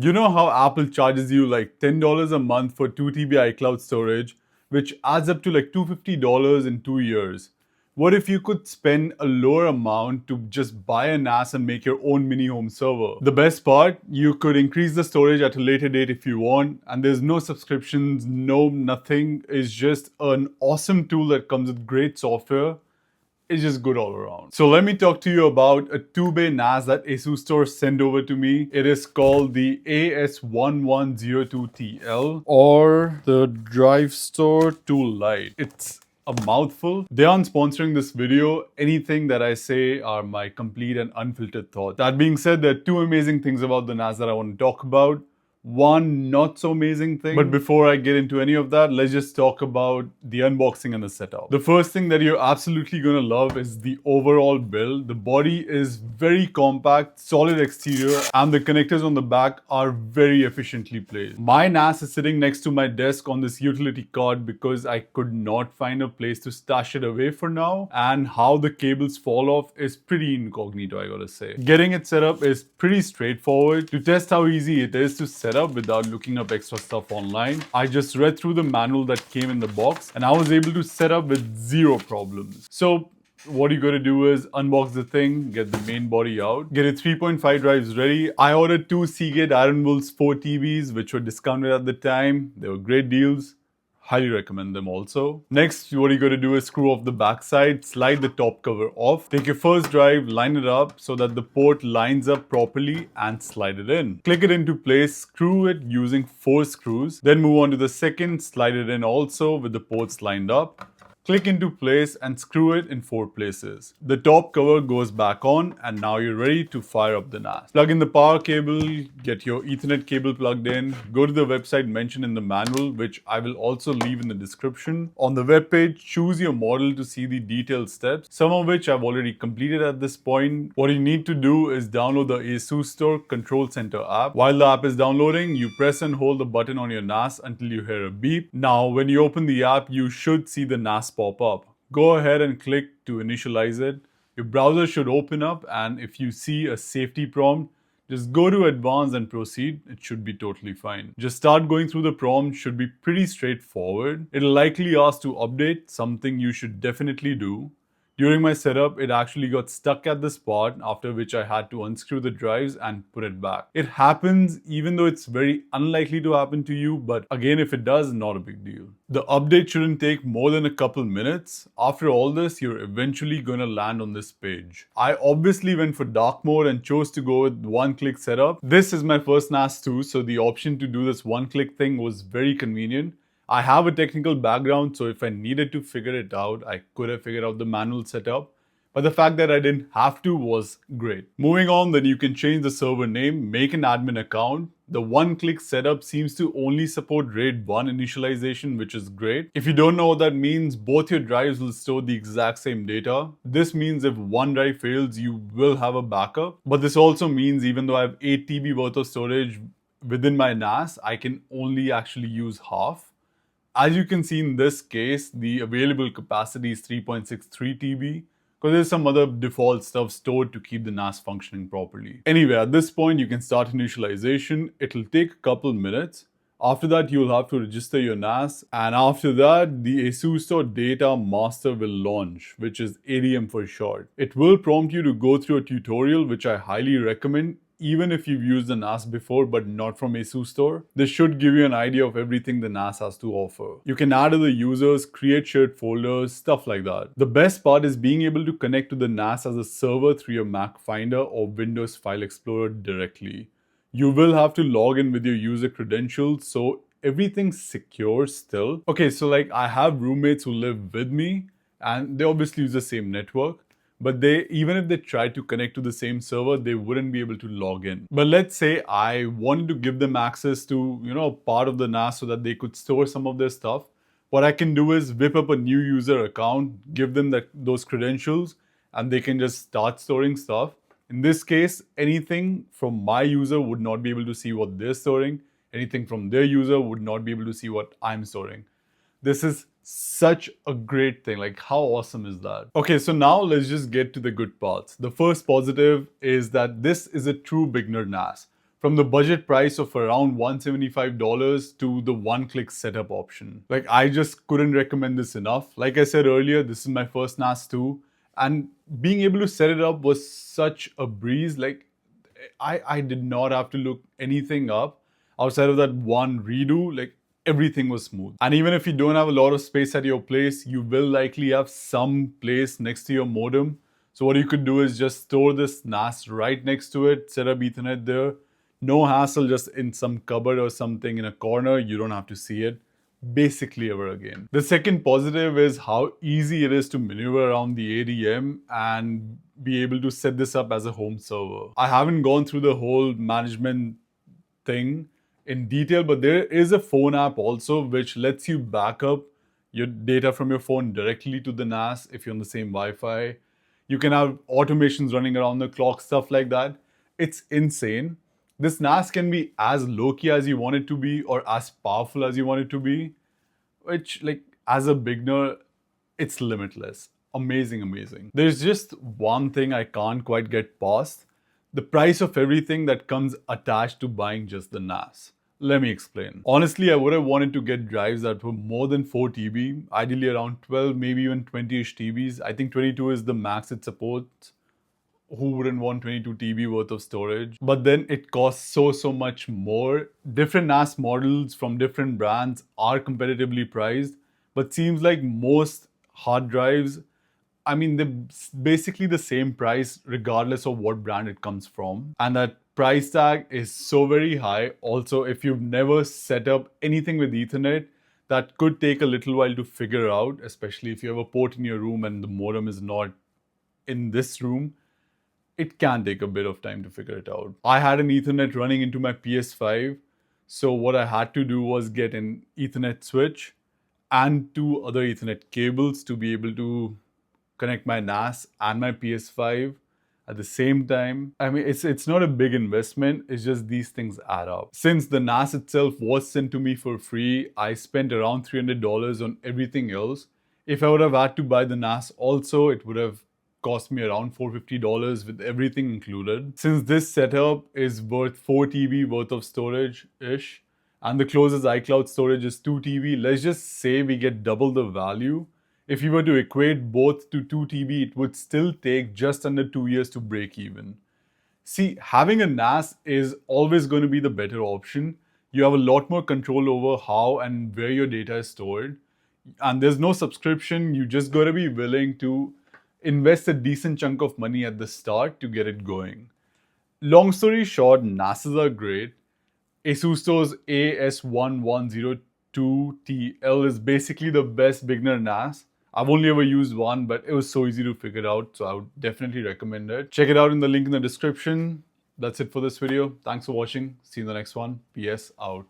You know how Apple charges you like $10 a month for 2 TB iCloud storage, which adds up to like $250 in 2 years? What if you could spend a lower amount to just buy a NAS and make your own mini home server? The best part, you could increase the storage at a later date if you want, and there's no subscriptions, no nothing. It's just an awesome tool that comes with great software. It's just good all around. So let me talk to you about a 2-bay NAS that Asustor sent over to me. It is called the AS1102TL or the DriveStor Tool Lite. It's a mouthful. They aren't sponsoring this video. Anything that I say are my complete and unfiltered thoughts. That being said, there are two amazing things about the NAS that I want to talk about. One not so amazing thing. But before I get into any of that, let's just talk about the unboxing and the setup. The first thing that you're absolutely gonna love is the overall build. The body is very compact, solid exterior, and the connectors on the back are very efficiently placed. My NAS is sitting next to my desk on this utility cart because I could not find a place to stash it away for now, and how the cables fall off is pretty incognito, I gotta say. Getting it set up is pretty straightforward. To test how easy it is to set up without looking up extra stuff online, I just read through the manual that came in the box and I was able to set up with zero problems. So what you gotta do is unbox the thing, get the main body out, get your 3.5 drives ready. I ordered two Seagate Iron Wolves 4 TBs, which were discounted at the time. They were great deals. Highly recommend them also. Next, what you got to do is screw off the backside, slide the top cover off, take your first drive, line it up so that the port lines up properly and slide it in. Click it into place, screw it using 4 screws, then move on to the second, slide it in also with the ports lined up. Click into place and screw it in 4 places. The top cover goes back on and now you're ready to fire up the NAS. Plug in the power cable, get your Ethernet cable plugged in, go to the website mentioned in the manual, which I will also leave in the description. On the webpage, choose your model to see the detailed steps, some of which I've already completed at this point. What you need to do is download the Asustor Control Center app. While the app is downloading, you press and hold the button on your NAS until you hear a beep. Now, when you open the app, you should see the NAS pop up. Go ahead and click to initialize it. Your browser should open up, and if you see a safety prompt, just go to advanced and proceed. It should be totally fine. Just start going through the prompt, should be pretty straightforward. It'll likely ask to update, something you should definitely do. During my setup, it actually got stuck at the spot, after which I had to unscrew the drives and put it back. It happens even though it's very unlikely to happen to you, but again, if it does, not a big deal. The update shouldn't take more than a couple minutes. After all this, you're eventually gonna land on this page. I obviously went for dark mode and chose to go with one-click setup. This is my first NAS too, so the option to do this one-click thing was very convenient. I have a technical background, so if I needed to figure it out, I could have figured out the manual setup. But the fact that I didn't have to was great. Moving on, then you can change the server name, make an admin account. The one-click setup seems to only support RAID 1 initialization, which is great. If you don't know what that means, both your drives will store the exact same data. This means if one drive fails, you will have a backup. But this also means even though I have 8 TB worth of storage within my NAS, I can only actually use half. As you can see in this case, the available capacity is 3.63 TB because there's some other default stuff stored to keep the NAS functioning properly. Anyway, at this point, you can start initialization. It'll take a couple minutes. After that, you'll have to register your NAS, and after that, the Asustor Data Master will launch, which is ADM for short. It will prompt you to go through a tutorial, which I highly recommend, even if you've used the NAS before but not from Asustor. This should give you an idea of everything the NAS has to offer. You can add other users, create shared folders, stuff like that. The best part is being able to connect to the NAS as a server through your Mac Finder or Windows File Explorer directly. You will have to log in with your user credentials, so everything's secure still. Okay, so like I have roommates who live with me and they obviously use the same network. But even if they try to connect to the same server, they wouldn't be able to log in. But let's say I wanted to give them access to, part of the NAS so that they could store some of their stuff. What I can do is whip up a new user account, give them those credentials, and they can just start storing stuff. In this case, anything from my user would not be able to see what they're storing. Anything from their user would not be able to see what I'm storing. This is such a great thing. Like, how awesome is that? Okay, so now let's just get to the good parts. The first positive is that this is a true beginner NAS. from the budget price of around $175 to the one-click setup option. Like, I just couldn't recommend this enough. Like I said earlier, this is my first NAS too, and being able to set it up was such a breeze. Like, I did not have to look anything up outside of that one redo. Like, everything was smooth. And even if you don't have a lot of space at your place, you will likely have some place next to your modem. So what you could do is just store this NAS right next to it, set up Ethernet there. No hassle, just in some cupboard or something in a corner. You don't have to see it basically ever again. The second positive is how easy it is to maneuver around the ADM and be able to set this up as a home server. I haven't gone through the whole management thing in detail, but there is a phone app also which lets you back up your data from your phone directly to the NAS if you're on the same Wi-Fi. You can have automations running around the clock, stuff like that. It's insane. This NAS can be as low-key as you want it to be or as powerful as you want it to be, which, like, as a beginner, it's limitless. Amazing, amazing. There's just one thing I can't quite get past: the price of everything that comes attached to buying just the NAS. Let me explain. Honestly, I would have wanted to get drives that were more than 4 TB, ideally around 12, maybe even 20-ish TBs. I think 22 is the max it supports. Who wouldn't want 22 TB worth of storage? But then it costs so much more. Different NAS models from different brands are competitively priced, but seems like most hard drives, I mean, they're basically the same price regardless of what brand it comes from. And that price tag is so very high. Also, if you've never set up anything with Ethernet, that could take a little while to figure out, especially if you have a port in your room and the modem is not in this room. It can take a bit of time to figure it out. I had an Ethernet running into my PS5, so what I had to do was get an Ethernet switch and 2 other Ethernet cables to be able to connect my NAS and my PS5 at the same time. I mean, it's not a big investment, it's just these things add up. Since the NAS itself was sent to me for free, I spent around $300 on everything else. If I would have had to buy the NAS also, it would have cost me around $450 with everything included. Since this setup is worth 4 TB worth of storage-ish, and the closest iCloud storage is 2 TB, let's just say we get double the value. If you were to equate both to 2 TB, it would still take just under 2 years to break even. See, having a NAS is always going to be the better option. You have a lot more control over how and where your data is stored. And there's no subscription, you just got to be willing to invest a decent chunk of money at the start to get it going. Long story short, NASs are great. Asustor's AS1102TL is basically the best beginner NAS. I've only ever used one, but it was so easy to figure out, so I would definitely recommend it. Check it out in the link in the description. That's it for this video. Thanks for watching. See you in the next one. PS out.